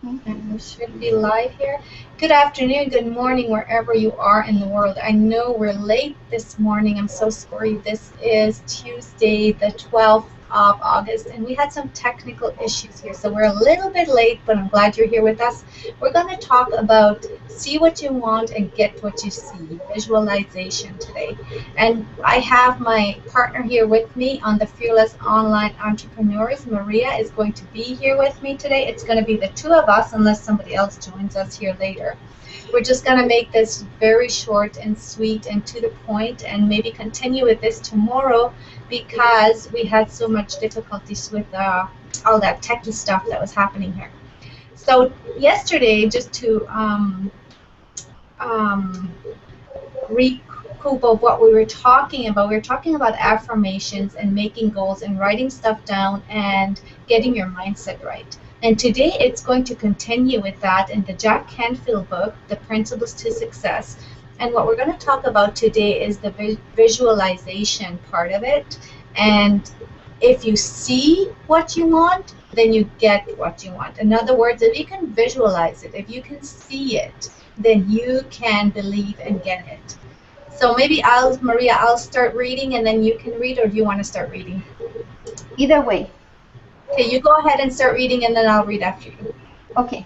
And we should be live here. Good afternoon, good morning, wherever you are in the world. I know we're late this morning. I'm so sorry. This is Tuesday, the 12th of August, and we had some technical issues here. So we're a little bit late, but I'm glad you're here with us. We're going to talk about see what you want and get what you see, visualization today. And I have my partner here with me on the Fearless Online Entrepreneurs. Maria is going to be here with me today. It's going to be the two of us unless somebody else joins us here later. We're just going to make this very short and sweet and to the point, and maybe continue with this tomorrow because we had so much difficulties with all that techie stuff that was happening here. So yesterday, just to recoup of what we were talking about affirmations and making goals and writing stuff down and getting your mindset right. And today it's going to continue with that in the Jack Canfield book, The Principles to Success. And what we're going to talk about today is the visualization part of it. And if you see what you want, then you get what you want. In other words, if you can visualize it, if you can see it, then you can believe and get it. So maybe Maria, I'll start reading and then you can read, or do you want to start reading? Either way. Okay, you go ahead and start reading and then I'll read after you. Okay,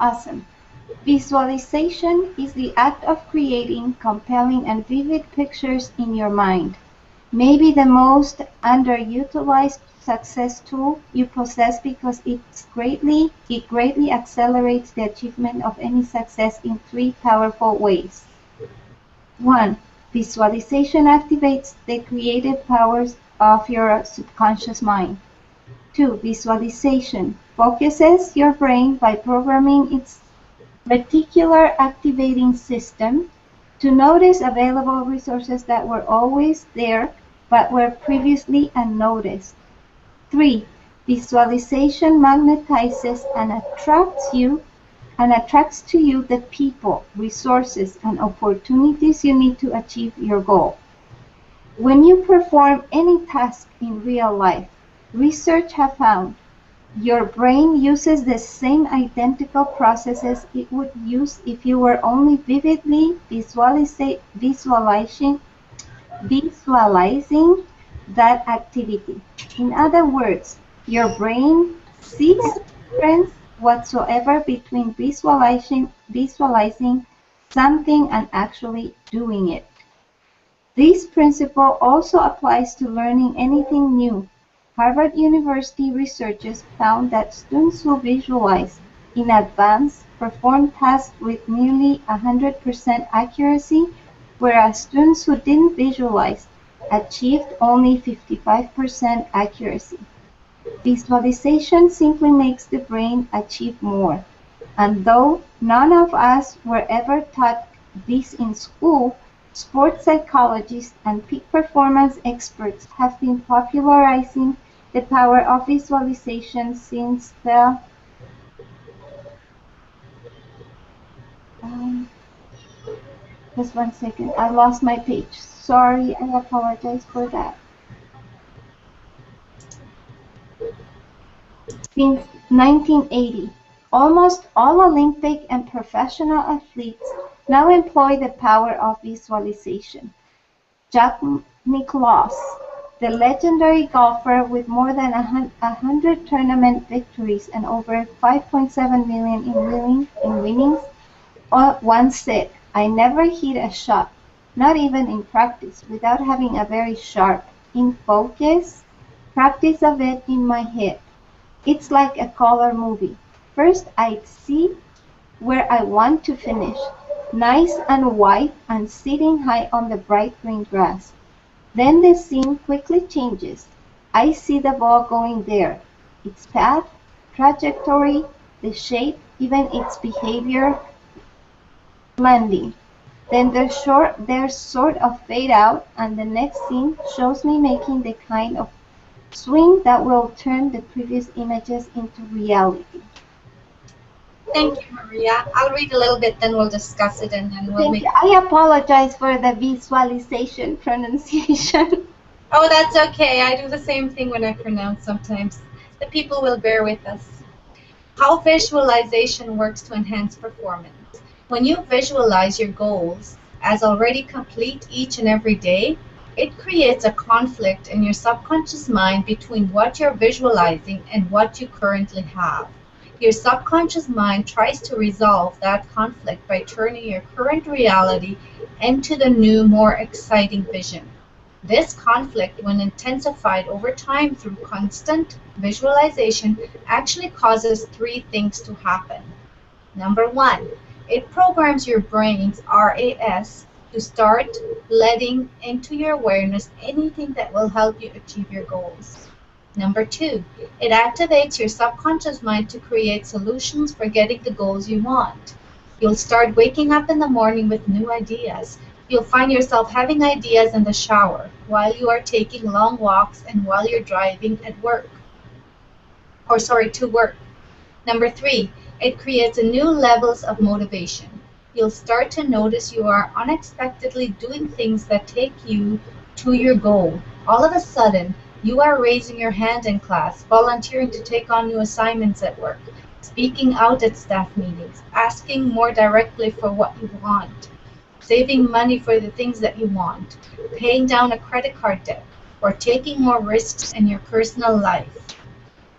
awesome. Visualization is the act of creating compelling and vivid pictures in your mind. Maybe the most underutilized success tool you possess because it greatly accelerates the achievement of any success in three powerful ways. 1. Visualization activates the creative powers of your subconscious mind. 2. Visualization focuses your brain by programming its reticular activating system to notice available resources that were always there but were previously unnoticed. 3. Visualization magnetizes and attracts to you the people, resources, and opportunities you need to achieve your goal. When you perform any task in real life, research has found your brain uses the same identical processes it would use if you were only vividly visualizing that activity. In other words, your brain sees no difference whatsoever between visualizing something and actually doing it. This principle also applies to learning anything new. Harvard University researchers found that students who visualized in advance performed tasks with nearly 100% accuracy, whereas students who didn't visualize achieved only 55% accuracy. Visualization simply makes the brain achieve more. And though none of us were ever taught this in school, sports psychologists and peak performance experts have been popularizing the power of visualization since the just one second, I lost my page. Sorry, I apologize for that. Since 1980, almost all Olympic and professional athletes now employ the power of visualization. Jack Nicklaus, the legendary golfer with more than 100 tournament victories and over 5.7 million in winnings, once said, "I never hit a shot, not even in practice, without having a very sharp, in focus, practice of it in my head. It's like a color movie. First I'd see where I want to finish, nice and white and sitting high on the bright green grass. Then the scene quickly changes. I see the ball going there, its path, trajectory, the shape, even its behavior, landing. Then they're sort of fade out, and the next scene shows me making the kind of swing that will turn the previous images into reality." Thank you, Maria. I'll read a little bit, then we'll discuss it, and then we'll I apologize for the visualization pronunciation. Oh, that's okay. I do the same thing when I pronounce sometimes. The people will bear with us. How visualization works to enhance performance. When you visualize your goals as already complete each and every day, it creates a conflict in your subconscious mind between what you're visualizing and what you currently have. Your subconscious mind tries to resolve that conflict by turning your current reality into the new, more exciting vision. This conflict, when intensified over time through constant visualization, actually causes three things to happen. Number one, it programs your brain's RAS to start letting into your awareness anything that will help you achieve your goals. Number two, it activates your subconscious mind to create solutions for getting the goals you want. You'll start waking up in the morning with new ideas. You'll find yourself having ideas in the shower, while you are taking long walks, and while you're driving at work, or sorry, to work. Number three, it creates a new levels of motivation. You'll start to notice you are unexpectedly doing things that take you to your goal. All of a sudden, you are raising your hand in class, volunteering to take on new assignments at work, speaking out at staff meetings, asking more directly for what you want, saving money for the things that you want, paying down a credit card debt, or taking more risks in your personal life.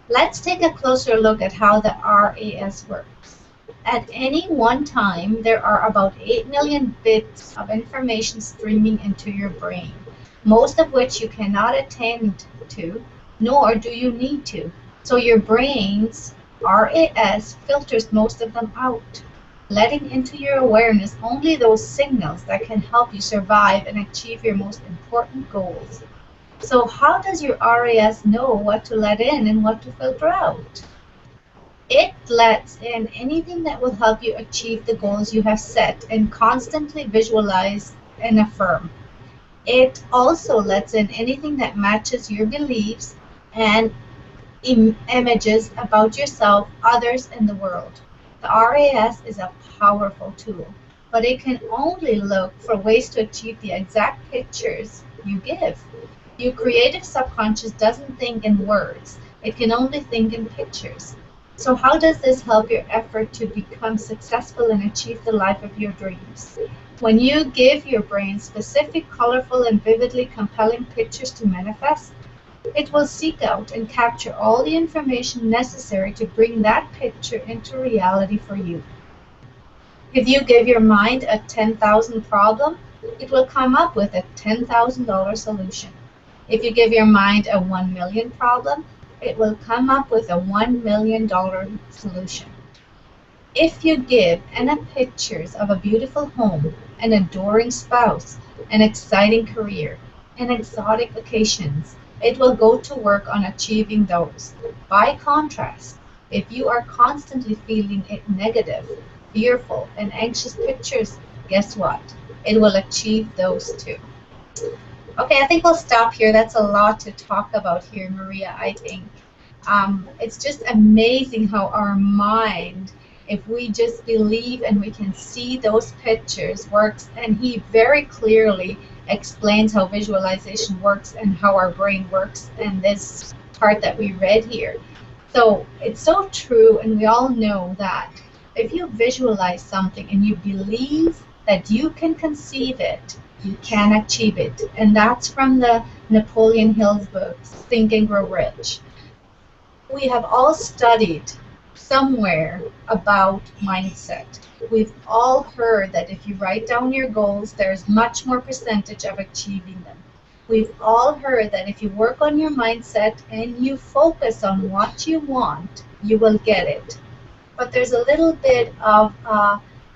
Let's take a closer look at how the RAS works. At any one time, there are about 8 million bits of information streaming into your brain, most of which you cannot attend to, nor do you need to. So your brain's RAS filters most of them out, letting into your awareness only those signals that can help you survive and achieve your most important goals. So how does your RAS know what to let in and what to filter out? It lets in anything that will help you achieve the goals you have set and constantly visualize and affirm. It also lets in anything that matches your beliefs and images about yourself, others, and the world. The RAS is a powerful tool, but it can only look for ways to achieve the exact pictures you give. Your creative subconscious doesn't think in words, it can only think in pictures. So, how does this help your effort to become successful and achieve the life of your dreams? When you give your brain specific, colorful, and vividly compelling pictures to manifest, it will seek out and capture all the information necessary to bring that picture into reality for you. If you give your mind a 10,000 problem, it will come up with a $10,000 solution. If you give your mind a 1 million problem, it will come up with a $1 million solution. If you give Anna pictures of a beautiful home, an adoring spouse, an exciting career, and exotic vacations, it will go to work on achieving those. By contrast, if you are constantly feeling negative, fearful, and anxious pictures, guess what? It will achieve those too. Okay, I think we'll stop here. That's a lot to talk about here, Maria, I think. It's just amazing how our mind, if we just believe and we can see those pictures, works. And he very clearly explains how visualization works and how our brain works in this part that we read here. So it's so true, and we all know that if you visualize something and you believe that you can conceive it, you can achieve it. And that's from the Napoleon Hill's books, Think and Grow Rich. We have all studied somewhere about mindset. We've all heard that if you write down your goals, there's much more percentage of achieving them. We've all heard that if you work on your mindset and you focus on what you want, you will get it. But there's a little bit of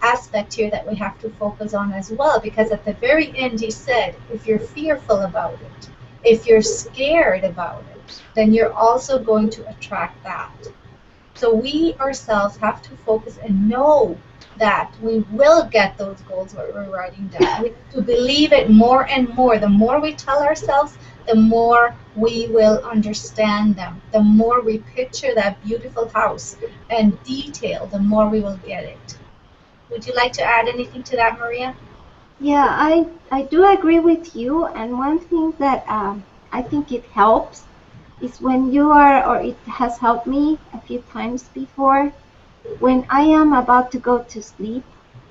aspect here that we have to focus on as well, because at the very end he said, if you're fearful about it, if you're scared about it, then you're also going to attract that. So we ourselves have to focus and know that we will get those goals that we're writing down. We have to believe it more and more. The more we tell ourselves, the more we will understand them. The more we picture that beautiful house and detail, the more we will get it. Would you like to add anything to that, Maria? Yeah, I do agree with you. And one thing that I think it helps is when you are, or it has helped me a few times before, when I am about to go to sleep,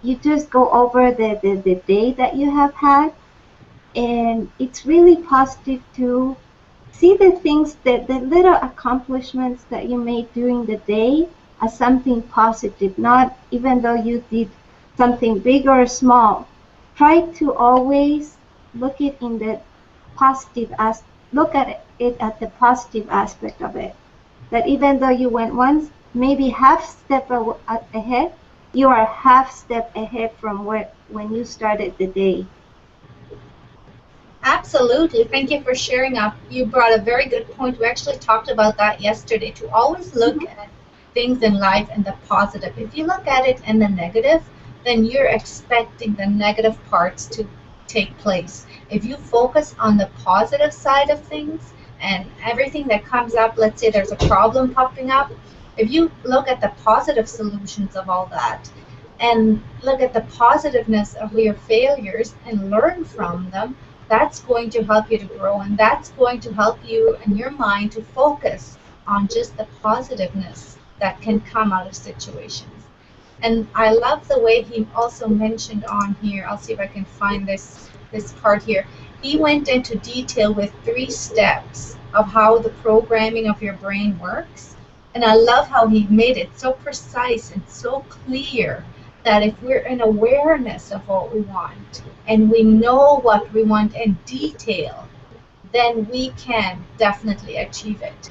you just go over the day that you have had, and it's really positive to see the things that the little accomplishments that you made during the day as something positive, not even though you did something big or small. Try to always look it in the positive as look at it at the positive aspect of it. That even though you went one maybe half step ahead, you are half step ahead from where when you started the day. Absolutely. Thank you for sharing up. You brought a very good point. We actually talked about that yesterday, to always look at things in life and the positive. If you look at it in the negative, then you're expecting the negative parts to take place. If you focus on the positive side of things and everything that comes up, let's say there's a problem popping up, if you look at the positive solutions of all that and look at the positiveness of your failures and learn from them, that's going to help you to grow, and that's going to help you and your mind to focus on just the positiveness that can come out of situations. And I love the way he also mentioned on here. I'll see if I can find this part here. He went into detail with 3 steps of how the programming of your brain works. And I love how he made it so precise and so clear that if we're in awareness of what we want and we know what we want in detail, then we can definitely achieve it.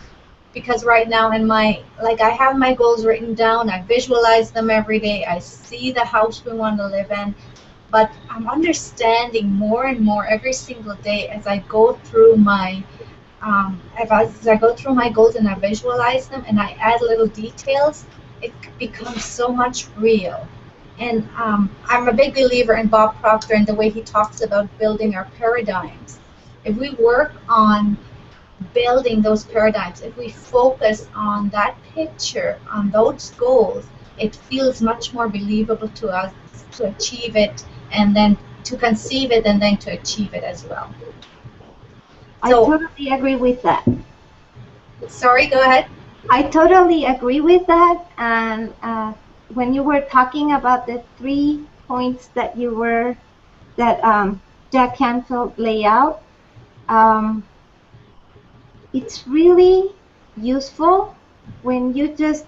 Because right now in my, like, I have my goals written down, I visualize them every day, I see the house we want to live in, but I'm understanding more and more every single day as I go through my as I go through my goals and I visualize them and I add little details, it becomes so much real. And I'm a big believer in Bob Proctor and the way he talks about building our paradigms. If we work on building those paradigms, if we focus on that picture, on those goals, it feels much more believable to us to achieve it and then to conceive it and then to achieve it as well. I So, totally agree with that. sorry, go ahead. I totally agree with that. And when you were talking about the 3 points that you were that Jack Canfield lay out, um, it's really useful when you just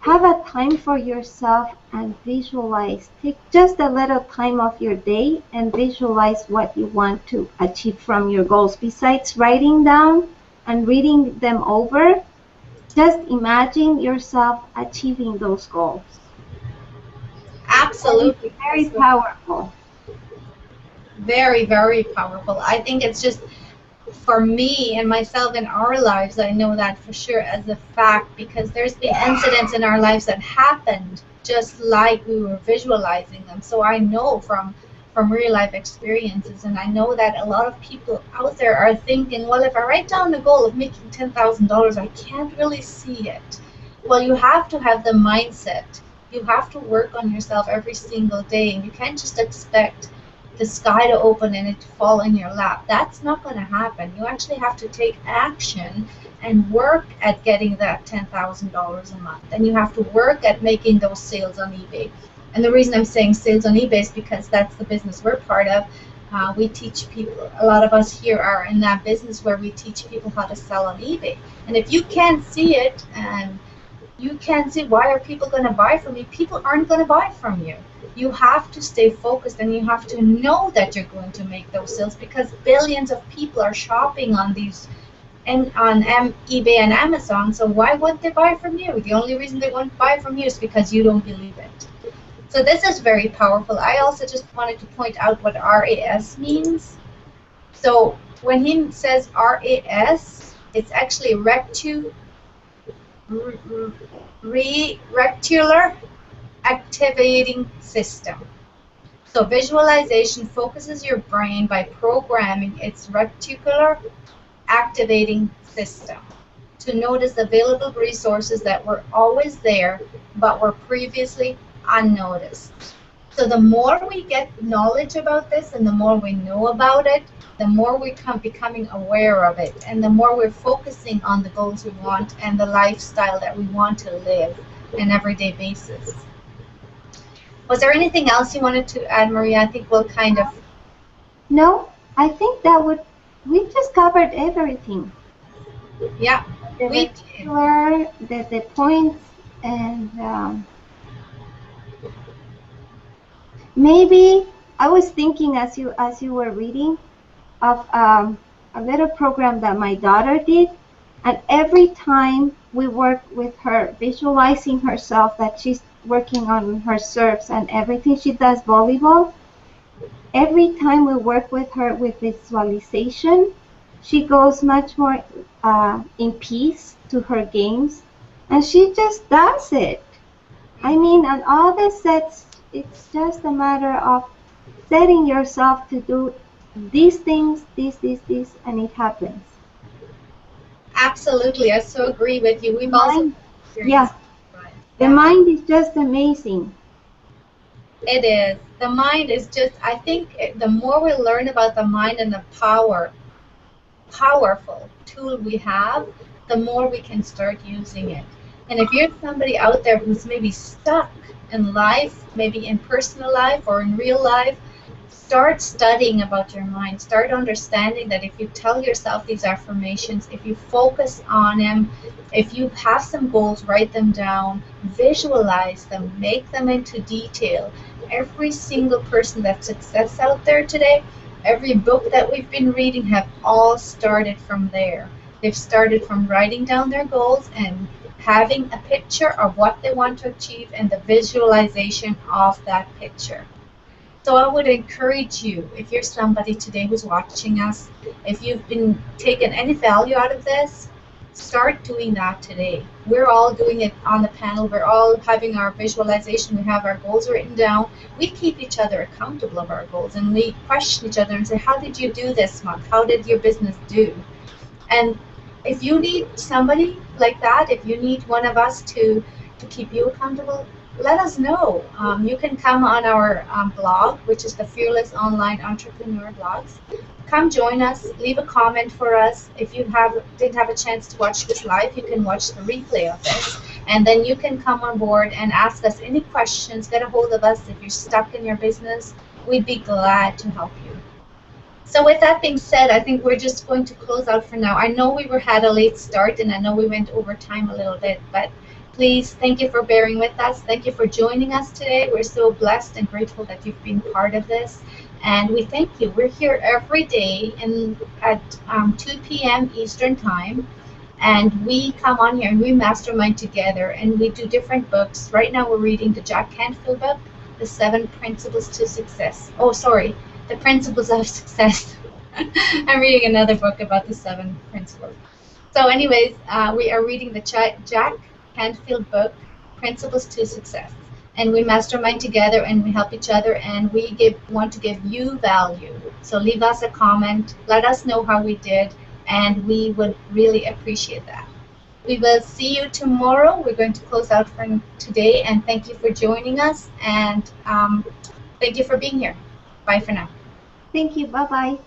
have a time for yourself and visualize. Take just a little time of your day and visualize what you want to achieve from your goals. Besides writing down and reading them over, just imagine yourself achieving those goals. And it's Absolutely. very powerful. Very, very powerful. I think it's just for me and myself in our lives, I know that for sure as a fact because there's been incidents in our lives that happened just like we were visualizing them. So I know from real life experiences, and I know that a lot of people out there are thinking, well, if I write down the goal of making $10,000, I can't really see it. Well, you have to have the mindset. You have to work on yourself every single day, and you can't just expect the sky to open and it to fall in your lap. That's not going to happen. You actually have to take action and work at getting that $10,000 a month. And you have to work at making those sales on eBay. And the reason I'm saying sales on eBay is because that's the business we're part of. We teach people, a lot of us here are in that business where we teach people how to sell on eBay. And if you can't see it and you can't see why are people going to buy from you, people aren't going to buy from you. You have to stay focused and you have to know that you're going to make those sales because billions of people are shopping on these and on eBay and Amazon. So why wouldn't they buy from you? The only reason they won't buy from you is because you don't believe it. So this is very powerful. I also just wanted to point out what RAS means. So when he says RAS, it's actually reticular activating system. So visualization focuses your brain by programming its reticular activating system to notice available resources that were always there but were previously unnoticed. So the more we get knowledge about this and the more we know about it, the more we come becoming aware of it, and the more we're focusing on the goals we want and the lifestyle that we want to live on an everyday basis. Was there anything else you wanted to add, Maria? I think we'll kind of... No, I think we just covered everything. Yeah, The we did. particular, the points, and maybe I was thinking as you were reading of a little program that my daughter did, and every time we work with her, visualizing herself that she's working on her serves and everything she does volleyball, every time we work with her with visualization, she goes much more in peace to her games, and she just does it. I mean, and all the sets, it's just a matter of setting yourself to do these things, this, and it happens. Absolutely, I so agree with you. The We've also mind, yeah, experienced it. Right. the Yeah. mind is just amazing. It is. The mind is just, I think the more we learn about the mind and the powerful tool we have, the more we can start using it. And if you're somebody out there who's maybe stuck in life, maybe in personal life or in real life, start studying about your mind. Start understanding that if you tell yourself these affirmations, if you focus on them, if you have some goals, write them down, visualize them, make them into detail. Every single person that's success out there today, every book that we've been reading have all started from there. They've started from writing down their goals and having a picture of what they want to achieve and the visualization of that picture. So I would encourage you, if you're somebody today who's watching us, if you've been taking any value out of this, start doing that today. We're all doing it on the panel. We're all having our visualization. We have our goals written down. We keep each other accountable of our goals, and we question each other and say, how did you do this month? How did your business do? And if you need somebody like that, if you need one of us to keep you accountable, let us know. You can come on our blog, which is the Fearless Online Entrepreneur Blogs. Come join us, leave a comment for us. If you didn't have a chance to watch this live, you can watch the replay of this. And then you can come on board and ask us any questions, get a hold of us if you're stuck in your business. We'd be glad to help you. So with that being said, I think we're just going to close out for now. I know we had a late start, and I know we went over time a little bit, but please, thank you for bearing with us. Thank you for joining us today. We're so blessed and grateful that you've been part of this, and we thank you. We're here every day at 2 p.m. Eastern Time, and we come on here and we mastermind together, and we do different books. Right now we're reading the Jack Canfield book, The 7 Principles to Success. Oh, sorry. The Principles of Success. I'm reading another book about the 7 principles. So anyways, we are reading the Jack Canfield book, Principles to Success. And we mastermind together and we help each other, and we want to give you value. So leave us a comment, let us know how we did, and we would really appreciate that. We will see you tomorrow. We're going to close out for today, and thank you for joining us, and thank you for being here. Bye for now. Thank you. Bye bye.